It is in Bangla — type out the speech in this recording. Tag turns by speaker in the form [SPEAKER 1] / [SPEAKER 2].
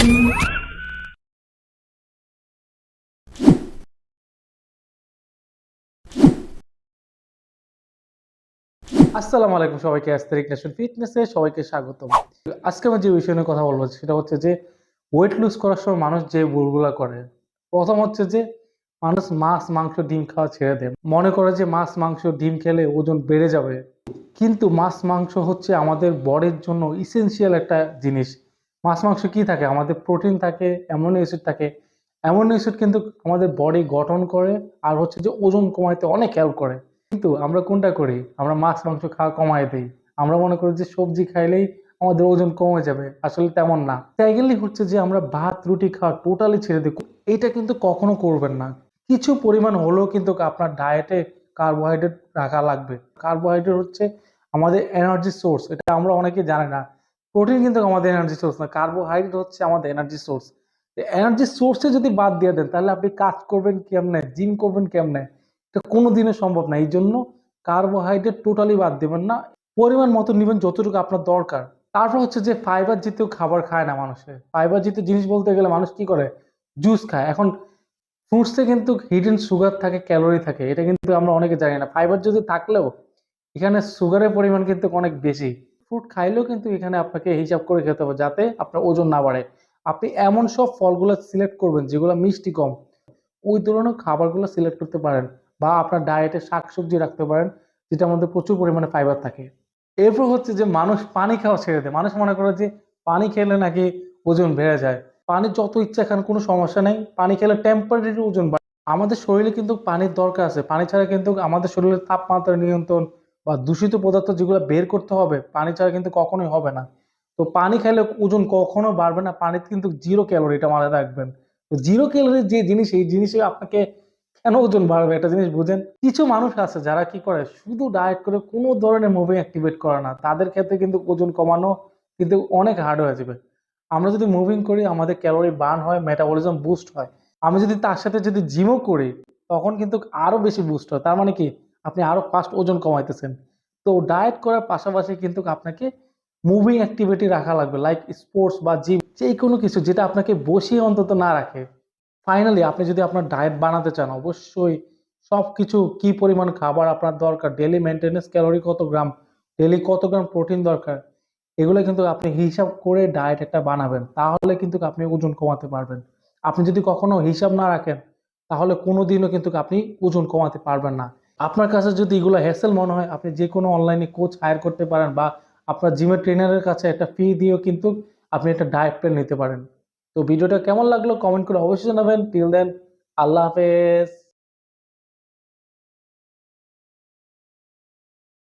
[SPEAKER 1] আসসালামু আলাইকুম সবাইকে, অ্যাস্থেটিক নেশন ফিটনেসে সবাইকে স্বাগতম। আজকে আমি যে বিষয় নিয়ে কথা বলবো সেটা হচ্ছে যে ওয়েট লুজ করার সময় মানুষ যে ভুলগুলা করে। প্রথম হচ্ছে যে মানুষ মাছ মাংস ডিম খাওয়া ছেড়ে দেয়, মনে করে যে মাছ মাংস ডিম খেলে ওজন বেড়ে যাবে। কিন্তু মাছ মাংস হচ্ছে আমাদের বডির জন্য ইসেনশিয়াল একটা জিনিস। মাছ মাংস কি থাকে, আমাদের প্রোটিন থাকে, অ্যামিনো অ্যাসিড থাকে। অ্যামিনো অ্যাসিড কিন্তু আমাদের বডি গঠন করে আর হচ্ছে যে ওজন কমাইতে অনেক হেল্প করে। কিন্তু আমরা কোনটা করি, আমরা মাছ মাংস খাওয়া কমাই দিই। আমরা মনে করি যে সবজি খাইলেই আমাদের ওজন কমে যাবে, আসলে তেমন না। তাই গেলেই হচ্ছে যে আমরা ভাত রুটি খাওয়া টোটালি ছেড়ে দিই। এটা কিন্তু কখনো করবেন না। কিছু পরিমাণ হলেও কিন্তু আপনার ডায়েটে কার্বোহাইড্রেট রাখা লাগবে। কার্বোহাইড্রেট হচ্ছে আমাদের এনার্জি সোর্স, এটা আমরা অনেকে জানি না। প্রোটিন কিন্তু আমাদের এনার্জি সোর্স না, কার্বোহাইড্রেট হচ্ছে আমাদের এনার্জি সোর্স। এনার্জি সোর্সে যদি বাদ দিয়ে দেন তাহলে আপনি কাজ করবেন কেমনে, জিম করবেন কেমনে, এটা কোনোদিনও সম্ভব না। এই জন্য কার্বোহাইড্রেট টোটালি বাদ দেবেন না, পরিমাণ মতো নেবেন যতটুকু আপনার দরকার। তারপর হচ্ছে যে ফাইবার জাতীয় খাবার খায় না মানুষে। ফাইবার জাতীয় জিনিস বলতে গেলে মানুষ কি করে, জুস খায়। এখন ফ্রুটসে কিন্তু হিডেন সুগার থাকে, ক্যালোরি থাকে, এটা কিন্তু আমরা অনেকে জানি না। ফাইবার যদি থাকলেও এখানে সুগারের পরিমাণ কিন্তু অনেক বেশি। ফ্রুট খাইলেও কিন্তু এখানে আপনাকে হিসাব করে খেতে হবে যাতে আপনার ওজন না বাড়ে। আপনি এমন সব ফলগুলো সিলেক্ট করবেন যেগুলো মিষ্টি কম, ওই ধরনের খাবারগুলো সিলেক্ট করতে পারেন। বা আপনার ডায়েটে শাকসবজি রাখতে পারেন যেটার মধ্যে প্রচুর পরিমাণে ফাইবার থাকে। এরপর হচ্ছে যে মানুষ পানি খাওয়া ছেড়ে দেয়। মানুষ মনে করে যে পানি খেলে নাকি ওজন বেড়ে যায়। পানি যত ইচ্ছা খান, কোনো সমস্যা নেই, পানি খেলে টেম্পারেরি ওজন বাড়ে। আমাদের শরীরে কিন্তু পানির দরকার আছে। পানি ছাড়া কিন্তু আমাদের শরীরের তাপমাত্রা নিয়ন্ত্রণ বা দূষিত পদার্থ যেগুলো বের করতে হবে, পানি ছাড়া কিন্তু কখনোই হবে না। তো পানি খাইলে ওজন কখনো বাড়বে না। পানিতে কিন্তু জিরো ক্যালোরি, এটা মাথায় রাখবেন। তো জিরো ক্যালোরির যে জিনিস, এই জিনিসে আপনাকে কেন ওজন বাড়বে, একটা জিনিস বুঝেন। কিছু মানুষ আছে যারা কি করে, শুধু ডায়েট করে কোনো ধরনের মুভি অ্যাক্টিভেট করে না, তাদের ক্ষেত্রে কিন্তু ওজন কমানো কিন্তু অনেক হার্ড হয়ে যাবে। আমরা যদি মুভিং করি আমাদের ক্যালোরি বার্ন হয়, মেটাবলিজম বুস্ট হয়। আমি যদি তার সাথে যদি জিমও করি তখন কিন্তু আরো বেশি বুস্ট হয়। তার মানে কি, আপনি আরো ফাস্ট ওজন কমাইতেছেন। তো ডায়েট করার পাশাপাশি কিন্তু আপনাকে মুভিং অ্যাক্টিভিটি রাখা লাগবে, লাইক স্পোর্টস বা জিম, যে কোনো কিছু যেটা আপনাকে বসিয়ে অন্তত না রাখে। ফাইনালি আপনি যদি আপনার ডায়েট বানাতে চান, অবশ্যই সবকিছু কি পরিমাণ খাবার আপনার দরকার, ডেলি মেনটেনেন্স, ক্যালোরি কত গ্রাম, ডেলি কত গ্রাম প্রোটিন দরকার, এগুলো কিন্তু আপনি হিসাব করে ডায়েট একটা বানাবেন। তাহলে কিন্তু আপনি ওজন কমাতে পারবেন। আপনি যদি কখনো হিসাব না রাখেন তাহলে কোনোদিনও কিন্তু আপনি ওজন কমাতে পারবেন না। আপনার কাছে যদি এগুলো হ্যাসেল মনে হয়, আপনি যে কোনো অনলাইনে কোচ হায়ার করতে পারেন বা আপনার জিমের ট্রেনারের কাছে একটা ফি দিয়েও কিন্তু আপনি একটা ডায়েট প্ল্যান নিতে পারেন। তো ভিডিওটা কেমন লাগলো কমেন্ট করে অবশ্যই জানাবেন। টিল দেন, আল্লাহ হাফেজ।